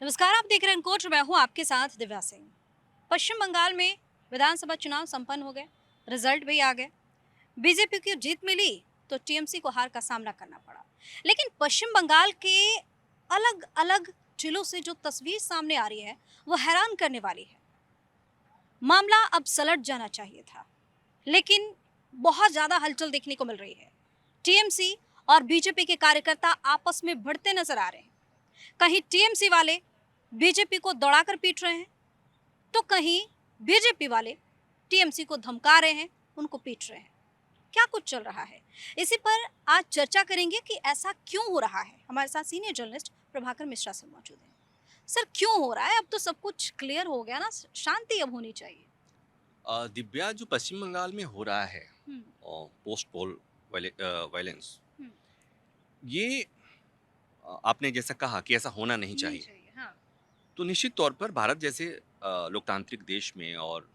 नमस्कार, आप देख रहे हैं कोच। मैं हूं आपके साथ दिव्या सिंह। पश्चिम बंगाल में विधानसभा चुनाव संपन्न हो गए, रिजल्ट भी आ गए। बीजेपी की जीत मिली तो टीएमसी को हार का सामना करना पड़ा। लेकिन पश्चिम बंगाल के अलग अलग जिलों से जो तस्वीर सामने आ रही है वो हैरान करने वाली है। मामला अब सलट जाना चाहिए था, लेकिन बहुत ज्यादा हलचल देखने को मिल रही है। टीएमसी और बीजेपी के कार्यकर्ता आपस में भिड़ते नजर आ रहे हैं। कहीं टीएमसी वाले बीजेपी को दौड़ाकर पीट रहे हैं, तो कहीं बीजेपी वाले टीएमसी को धमका रहे हैं, उनको पीट रहे हैं। क्या कुछ चल रहा है, इसी पर आज चर्चा करेंगे कि ऐसा क्यों हो रहा है। हमारे साथ senior journalist Prabhakar Mishra sir मौजूद हैं। सर, क्यों हो रहा है? अब तो सब कुछ क्लियर हो गया ना, शांति अब होनी चाहिए। दिव्या, जो पश्चिम बंगाल में हो रहा है हम्म। पोस्ट पोल वायलेंस, हम्म। ये आपने जैसा कहा कि ऐसा होना नहीं नहीं चाहिए। चाहिए, हाँ। तो निश्चित तौर पर भारत जैसे लोकतांत्रिक देश में और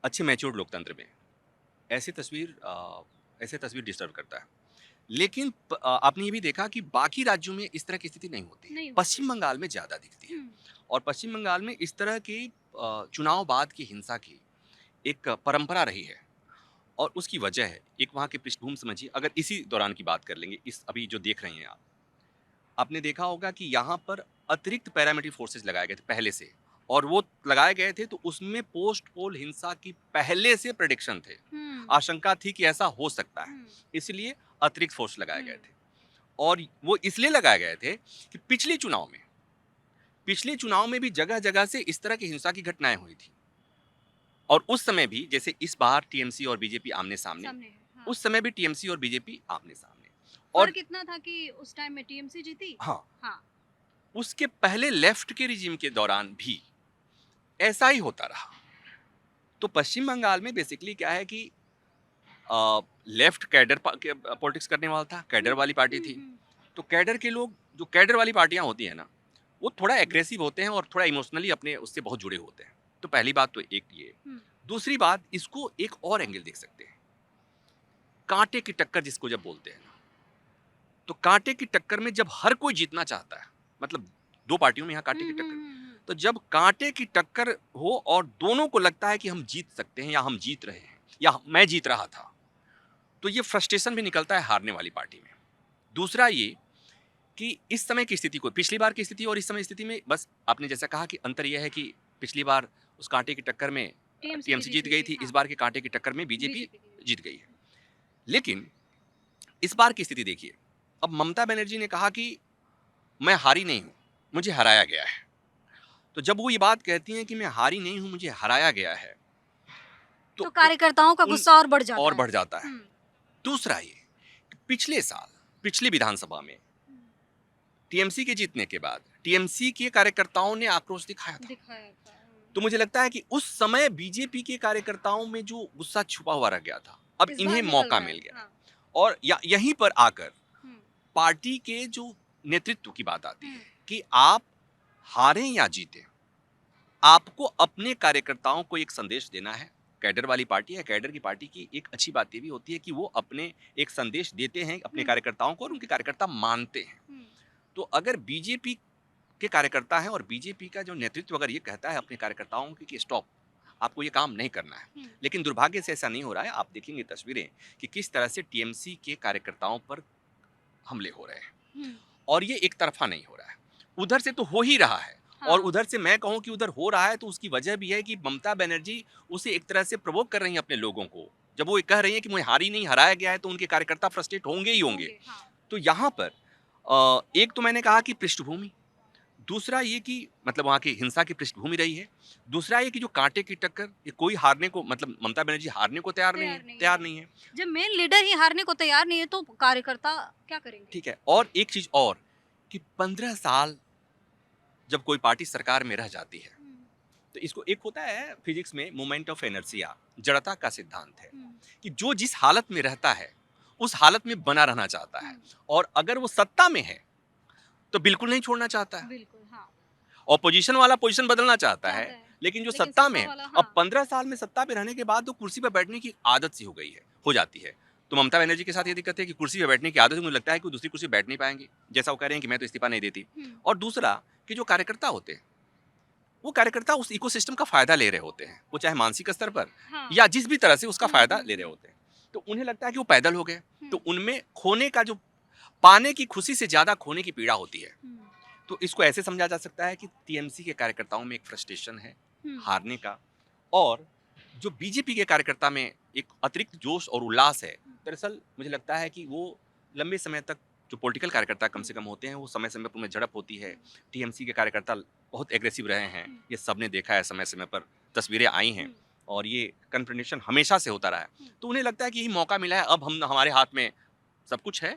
अच्छे मैच्योर्ड लोकतंत्र में ऐसे तस्वीर डिस्टर्ब करता है। लेकिन आपने ये भी देखा कि बाकी राज्यों में इस तरह की स्थिति नहीं होती है, नहीं होती। पश्चिम बंगाल में ज़्यादा दिखती है। हम्म। और पश्चिम बंगाल में इस तरह की चुनाव बाद की हिंसा की एक परंपरा रही है। और उसकी वजह है एक वहाँ की पृष्ठभूमि समझिए। अगर इसी दौरान की बात कर लेंगे, इस अभी जो देख रहे हैं आप, आपने देखा होगा कि यहाँ पर अतिरिक्त पैरामिलिट्री फोर्सेस लगाए गए थे पहले से। और वो लगाए गए थे तो उसमें पोस्ट पोल हिंसा की पहले से प्रेडिक्शन थे, हम्म। आशंका थी कि ऐसा हो सकता है, हम्म। इसलिए अतिरिक्त फोर्स लगाए गए हम्म। थे। और वो इसलिए लगाए गए थे कि पिछले चुनाव में भी जगह जगह से इस तरह की हिंसा की घटनाएं हुई थी। और उस समय भी जैसे इस बार टीएमसी और बीजेपी आमने सामने, सामने है, हाँ। उस समय भी टीएमसी और बीजेपी आमने सामने। और फर्क इतना था कि उस टाइम में टीएमसी जीती। हाँ, हाँ। उसके पहले लेफ्ट के रिजीम के दौरान भी ऐसा ही होता रहा। तो पश्चिम बंगाल में बेसिकली क्या है कि लेफ्ट कैडर पॉलिटिक्स करने वाला था, कैडर वाली पार्टी थी। हम्म। तो कैडर के लोग, जो कैडर वाली पार्टियां होती है ना, वो थोड़ा एग्रेसिव होते हैं और थोड़ा इमोशनली अपने उससे बहुत जुड़े होते हैं। तो पहली बात तो एक ये। हम्म। दूसरी बात, इसको एक और एंगल देख सकते हैं, कांटे की टक्कर जिसको जब बोलते हैं ना। तो कांटे की टक्कर में जब हर कोई जीतना चाहता है, मतलब दो पार्टियों में यहाँ कांटे की टक्कर, तो जब कांटे की टक्कर हो और दोनों को लगता है कि हम जीत सकते हैं या हम जीत रहे हैं या मैं जीत रहा था, तो ये फ्रस्ट्रेशन भी निकलता है हारने वाली पार्टी में। दूसरा ये कि इस समय की स्थिति को, पिछली बार की स्थिति और इस समय स्थिति में बस आपने जैसा कहा कि अंतर यह है कि पिछली बार उस कांटे की टक्कर में टीएमसी की टीएमसी जीत जीत हुई गई थी, थी, हाँ। इस बार के कांटे की टक्कर में बीजेपी बीजेपी की। जीत गई है। लेकिन इस बार की स्थिति देखिए, अब ममता बनर्जी ने कहा कि मैं हारी नहीं हूं, मुझे हराया गया है। तो जब वो ये बात कहती हैं कि मैं हारी नहीं हूं, मुझे हराया गया है, तो तो कार्यकर्ताओं का उन गुस्सा और बढ़ जाता और है। बढ़ जाता है। दूसरा ये कि पिछले साल, पिछली विधानसभा में टीएमसी के जीतने के बाद टीएमसी के कार्यकर्ताओं ने आक्रोश दिखाया था। दिखाया था। तो मुझे लगता है कि उस समय बीजेपी के कार्यकर्ताओं में जो गुस्सा छुपा हुआ रह गया था, अब इस इन्हें बार निकल मौका रहा है, मिल गया है। हाँ। और यहीं पर आकर हम्म। पार्टी के जो नेतृत्व की बात आती हम्म। है कि आप हारें या जीतें, आपको अपने कार्यकर्ताओं को एक संदेश देना है। कैडर वाली पार्टी है, कैडर की पार्टी की एक अच्छी बात ये भी होती है कि वो अपने एक संदेश देते हैं अपने हम्म। कार्यकर्ताओं को और उनके कार्यकर्ता मानते हैं। हम्म। तो अगर बीजेपी के कार्यकर्ता हैं और बीजेपी का जो नेतृत्व अगर ये कहता है अपने कार्यकर्ताओं को कि स्टॉप, आपको ये काम नहीं करना है, हम्म। लेकिन दुर्भाग्य से ऐसा नहीं हो रहा है। आप देखेंगे तस्वीरें कि किस तरह से टीएमसी के कार्यकर्ताओं पर हमले हो रहे हैं। हम्म। और ये एक तरफा नहीं हो रहा है, उधर से तो हो ही रहा है। और हाँ। उधर से मैं कहूं कि उधर हो रहा है तो उसकी वजह भी है कि ममता बनर्जी उसे एक तरह से प्रवोक कर रही हैं अपने लोगों को। जब वो ये कह रही हैं कि मुझे हारी नहीं, हराया गया है, तो उनके कार्यकर्ता फ्रस्ट्रेट होंगे ही होंगे। होंगे, हाँ। तो यहाँ पर एक तो मैंने कहा कि पृष्ठभूमि, दूसरा ये कि मतलब वहाँ की हिंसा की पृष्ठभूमि रही है। दूसरा ये कि जो कांटे की टक्कर, ये कोई हारने को, मतलब ममता बनर्जी हारने को तैयार नहीं है, तैयार नहीं तैयार है। नहीं है। जब मेन लीडर ही हारने को तैयार नहीं है तो कार्यकर्ता क्या करेंगे? ठीक है, और एक चीज और कि 15 साल जब कोई पार्टी सरकार में रह जाती है, हम्म। तो इसको एक होता है फिजिक्स में मोमेंट ऑफ इनर्शिया, जड़ता का सिद्धांत है हम्म। कि जो जिस हालत में रहता है उस हालत में बना रहना चाहता है। हम्म। और अगर वो सत्ता में है तो बिल्कुल नहीं छोड़ना चाहता है। बिल्कुल, हाँ। ऑपोजिशन वाला पोजीशन बदलना चाहता है, चाहता है। लेकिन जो लेकिन सत्ता में सत्ता है, वाला, अब हाँ। 15 साल में सत्ता पे रहने के बाद तो कुर्सी पे बैठने की आदत सी हो जाती है। तो ममता बनर्जी के साथ ये दिक्कत है कि कुर्सी पे बैठने की आदत है, मुझे लगता है कि वो दूसरी कुर्सी पे बैठ नहीं पाएंगे, जैसा वो कह रहे हैं कि मैं तो इस्तीफा नहीं देती। हम्म। और दूसरा कि जो कार्यकर्ता होते हैं वो कार्यकर्ता उस इकोसिस्टम का फायदा ले रहे होते हैं, वो चाहे मानसिक स्तर पर हाँ। या जिस भी तरह से उसका फायदा ले रहे हम्म। होते हैं। तो उन्हें लगता है कि वो पैदल हो गए, तो हम्म। उनमें खोने का जो पाने की खुशी से ज्यादा खोने की पीड़ा होती है। हम्म। तो इसको ऐसे समझा जा सकता है कि टीएमसी के कार्यकर्ताओं में एक फ्रस्ट्रेशन है हम्म। हारने का, और जो बीजेपी के कार्यकर्ता में एक अतिरिक्त जोश और उल्लास है। दरअसल मुझे लगता है कि वो लंबे समय तक जो पॉलिटिकल कार्यकर्ता कम से कम होते हैं वो समय समय पर उनमें झड़प होती है। टीएमसी के कार्यकर्ता बहुत एग्रेसिव रहे हैं, ये सबने देखा है, समय समय पर तस्वीरें आई हैं और ये कन्फ्रंटेशन हमेशा से होता रहा है। तो उन्हें लगता है कि यही मौका मिला है, अब हम हमारे हाथ में सब कुछ है।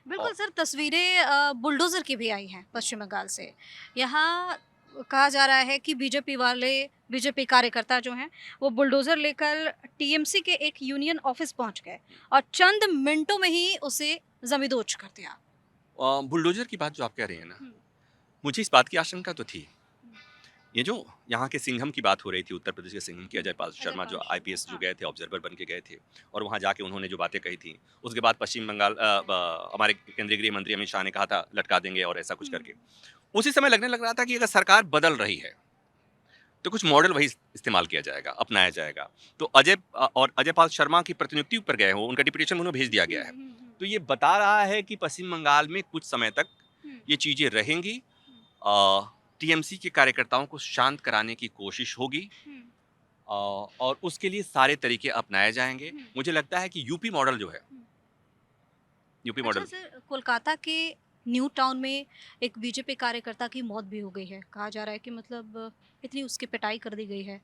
बिल्कुल और सर, तस्वीरें बुलडोज़र की भी आई हैं पश्चिम बंगाल से। यहाँ कहा जा रहा है कि बीजेपी कार्यकर्ता जो हैं, वो बुलडोज़र लेकर टीएमसी के एक यूनियन ऑफिस पहुंच गए और चंद मिनटों में ही उसे ज़मींदोज़ कर दिया। बुलडोजर की बात जो आप कह रहे हैं ना, हुँ। मुझे इस बात की आशंका तो थी। ये जो यहाँ के सिंघम की बात हो रही थी, उत्तर प्रदेश के सिंघम की अजय पाल शर्मा जो आईपीएस जो गए थे, ऑब्जर्वर बन के गए थे और वहाँ जाके उन्होंने जो बातें कही थी, उसके बाद पश्चिम बंगाल हमारे केंद्रीय गृह मंत्री अमित शाह ने कहा था लटका देंगे और ऐसा कुछ करके। उसी समय लगने लग रहा था कि अगर सरकार बदल रही है तो कुछ मॉडल वही इस्तेमाल किया जाएगा, अपनाया जाएगा। तो अजय पाल शर्मा की प्रतिनियुक्ति पर गए हो, उनका डिप्यूटेशन उन्हें भेज दिया गया है। तो ये बता रहा है कि पश्चिम बंगाल में कुछ समय तक ये चीजें रहेंगी। टीएमसी के कार्यकर्ताओं को शांत कराने की कोशिश होगी और उसके लिए सारे तरीके अपनाए जाएंगे। मुझे लगता है कि यूपी मॉडल जो है, यूपी अच्छा मॉडल सर, कोलकाता के न्यू टाउन में एक बीजेपी कार्यकर्ता की मौत भी हो गई है। कहा जा रहा है कि मतलब इतनी उसकी पिटाई कर दी गई है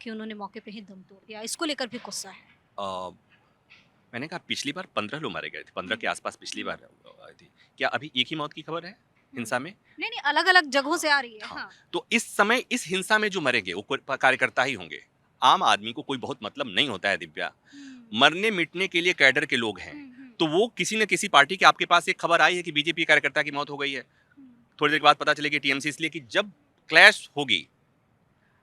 कि उन्होंने मौके पे ही दम तोड़ दिया। इसको लेकर भी गुस्सा है। अ, मैंने कहा पिछली बार 15 लोग मारे गए थे, 15 के आसपास पिछली बार आई थी। क्या अभी एक ही मौत की खबर है हिंसा में? नहीं नहीं, अलग अलग जगहों से आ रही है। हाँ, हाँ। तो इस समय इस हिंसा में जो मरेंगे वो कार्यकर्ता ही होंगे। आम आदमी को कोई बहुत मतलब नहीं होता है दिव्या। मरने मिटने के लिए कैडर के लोग हैं। तो वो किसी न किसी पार्टी के, आपके पास एक खबर आई है कि बीजेपी कार्यकर्ता की मौत हो गई है। थोड़ी देर के बाद पता चलेगी टीएमसी, इसलिए कि जब क्लैश होगी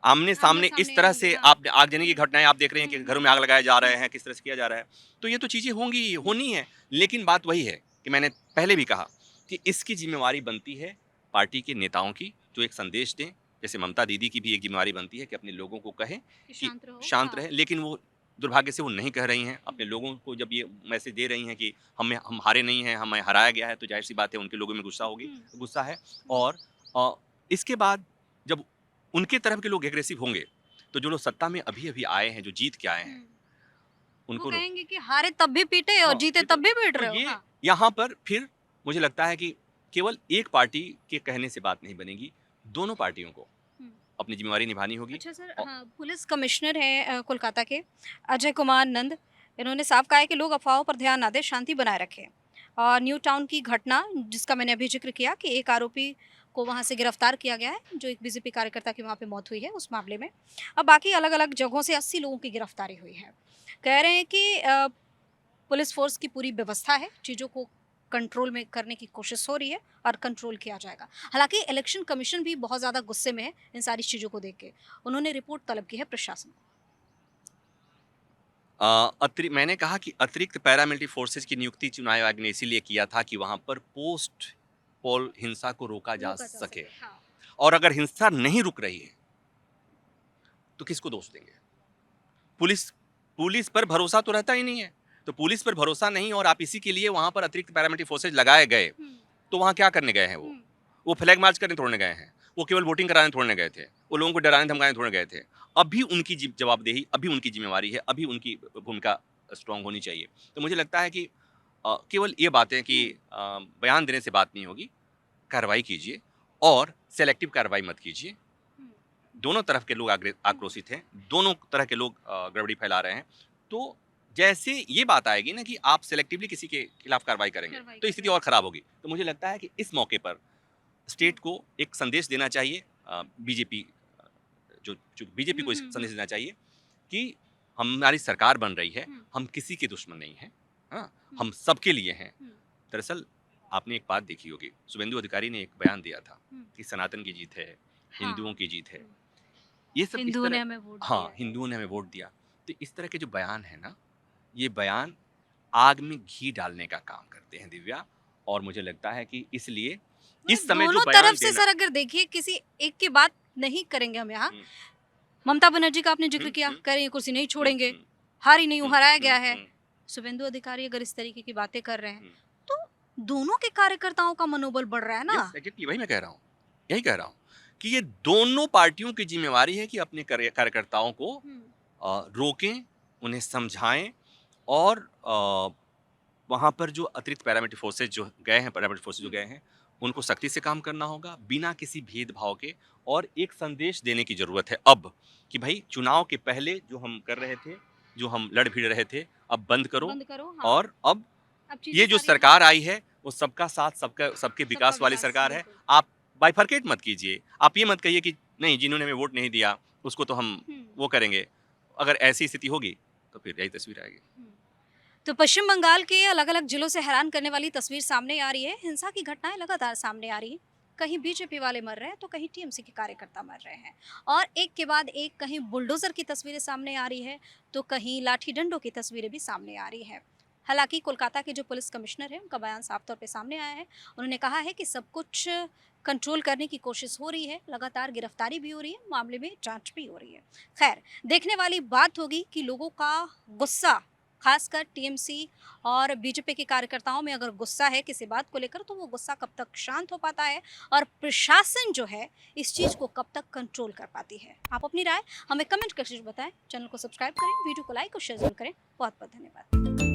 आमने सामने इस तरह से, आप आगजनी की घटनाएं आप देख रहे हैं कि घरों में आग लगाए जा रहे हैं, किस तरह से किया जा रहा है, तो ये तो चीजें होंगी, होनी है। लेकिन बात वही है कि मैंने पहले भी कहा कि इसकी जिम्मेवारी बनती है पार्टी के नेताओं की, जो एक संदेश दें। जैसे ममता दीदी की भी एक जिम्मेवारी बनती है कि अपने लोगों को कहें कि शांत रहे, लेकिन वो दुर्भाग्य से वो नहीं कह रही हैं। अपने लोगों को जब ये मैसेज दे रही हैं कि हम हारे नहीं हैं, हमें हराया गया है, तो जाहिर सी बात है उनके लोगों में गुस्सा है। और इसके बाद जब उनके तरफ के लोग एग्रेसिव होंगे तो जो लोग सत्ता में अभी अभी आए हैं, जो जीत के आए हैं, वो उनको कहेंगे कि हारे तब भी पीटे और हाँ, जीते ये तो, तब भी पीट तो रहे हो। ये हाँ। यहाँ पर फिर मुझे लगता है कि केवल एक पार्टी के कहने से बात नहीं बनेगी, दोनों पार्टियों को अपनी जिम्मेवारी निभानी होगी। अच्छा सर, हाँ, पुलिस कमिश्नर हैं कोलकाता के, अजय कुमार नंद। इन्होंने साफ कहा है कि लोग अफवाहों पर ध्यान ना दें, शांति बनाए रखें। और न्यू टाउन की घटना जिसका मैंने अभी जिक्र किया कि एक आरोपी को वहां से गिरफ्तार किया गया है, जो एक बीजेपी कार्यकर्ता की वहां पे मौत हुई है उस मामले में। अब बाकी अलग अलग जगहों से 80 लोगों की गिरफ्तारी हुई है। कह रहे हैं कि पुलिस फोर्स की पूरी व्यवस्था है, चीज़ों को कंट्रोल में करने की कोशिश हो रही है और कंट्रोल किया जाएगा। हालांकि इलेक्शन कमीशन भी बहुत ज़्यादा गुस्से में है इन सारी चीज़ों को देख के। उन्होंने रिपोर्ट तलब की है प्रशासन को। मैंने कहा कि अतिरिक्त पैरामिलिट्री फोर्सेज की नियुक्ति चुनाव आयोग ने इसीलिए किया था कि वहां पर पोस्ट पोल हिंसा को रोका जा सके। हाँ। और अगर हिंसा नहीं रुक रही है तो किसको दोष देंगे? पुलिस पुलिस पर भरोसा तो रहता ही नहीं है। तो पुलिस पर भरोसा नहीं और आप इसी के लिए वहां पर अतिरिक्त पैरामिलिट्री फोर्सेज लगाए गए, तो वहां क्या करने गए हैं? वो फ्लैग मार्च करने थोड़ने गए हैं, वो केवल वोटिंग कराने थोड़ने गए थे, वो लोगों को डराने धमकाने थोड़ने गए थे। अभी उनकी जवाबदेही, अभी उनकी जिम्मेवारी है, अभी उनकी भूमिका स्ट्रांग होनी चाहिए। तो मुझे लगता है कि केवल ये बातें कि बयान देने से बात नहीं होगी, कार्रवाई कीजिए और सेलेक्टिव कार्रवाई मत कीजिए। दोनों तरफ के लोग आक्रोशित हैं, दोनों तरह के लोग गड़बड़ी फैला रहे हैं। तो जैसे ये बात आएगी ना कि आप सेलेक्टिवली किसी के खिलाफ कार्रवाई करेंगे तो स्थिति और खराब होगी। तो मुझे लगता है कि इस मौके पर स्टेट को एक संदेश देना चाहिए, बीजेपी जो बीजेपी को संदेश देना चाहिए कि हमारी सरकार बन रही है, हम किसी के दुश्मन नहीं हैं, हाँ, हम सबके लिए हैं। दरअसल आपने एक बात देखी होगी, शुभेंदु अधिकारी ने एक बयान दिया था कि सनातन की जीत है, हिंदुओं की जीत है, ये सब हिंदुओं ने हमें वोट दिया। हाँ, हिंदुओं ने हमें वोट दिया। तो इस तरह के जो बयान है ना, ये बयान आग में घी डालने का काम करते हैं दिव्या। और मुझे लगता है कि इसलिए इस समय जो दोनों बयान तरफ से देना सर अगर देखिए किसी एक की बात नहीं करेंगे हम यहाँ। हम्म, ममता बनर्जी का आपने जिक्र हम्म, किया, हम्म, कह रही है कुर्सी नहीं हम्म, छोड़ेंगे, हम्म, हार ही नहीं हूँ, हराया गया है। हम्म, शुभेंदु अधिकारी अगर इस तरीके की बातें कर रहे हैं हम्म। तो दोनों के कार्यकर्ताओं का मनोबल बढ़ रहा है ना। यस एग्जैक्टली वही मैं कह रहा हूँ, यही कह रहा हूँ कि ये दोनों पार्टियों की जिम्मेवारी है कि अपने कार्यकर्ताओं को हम्म, रोकें, उन्हें समझाएं और वहाँ पर जो अतिरिक्त पैरामिलिट्री फोर्सेज जो गए हैं, पैरामिलिट्री फोर्सेज जो हम्म, गए हैं, उनको सख्ती से काम करना होगा बिना किसी भेदभाव के। और एक संदेश देने की जरूरत है अब कि भाई चुनाव के पहले जो हम कर रहे थे, जो हम लड़ भिड़ रहे थे, अब बंद करो। बंद करो, हाँ। और अब अब चीजें ये जो सारी सरकार आई है वो सबका साथ सबका सबके सबका विकास वाली विकास, सरकार है। बिल्कुल। आप बाइफरकेट मत कीजिए, आप ये मत कहिए कि नहीं जिन्होंने हमें वोट नहीं दिया उसको तो हम हम्म, वो करेंगे। अगर ऐसी स्थिति होगी तो फिर यही तस्वीर आएगी। हम्म। तो पश्चिम बंगाल के अलग-अलग जिलों से हैरान करने वाली तस्वीर सामने आ रही है। हिंसा की घटनाएं लगातार सामने आ रही हैं। कहीं बीजेपी वाले मर रहे हैं तो कहीं टीएमसी के कार्यकर्ता मर रहे हैं और एक के बाद एक कहीं बुलडोजर की तस्वीरें सामने आ रही है तो कहीं लाठी डंडों की तस्वीरें भी सामने आ रही है। हालांकि कोलकाता के जो पुलिस कमिश्नर है उनका बयान साफ तौर पे सामने आया है। उन्होंने कहा है कि सब कुछ कंट्रोल करने की कोशिश हो रही है, लगातार गिरफ्तारी भी हो रही है, मामले में जांच भी हो रही है। खैर, देखने वाली बात होगी कि लोगों का गुस्सा, खासकर टीएमसी और बीजेपी के कार्यकर्ताओं में अगर गुस्सा है किसी बात को लेकर तो वो गुस्सा कब तक शांत हो पाता है और प्रशासन जो है इस चीज को कब तक कंट्रोल कर पाती है। आप अपनी राय हमें कमेंट करके बताएं। चैनल को सब्सक्राइब करें, वीडियो को लाइक और शेयर जरूर करें। बहुत बहुत धन्यवाद।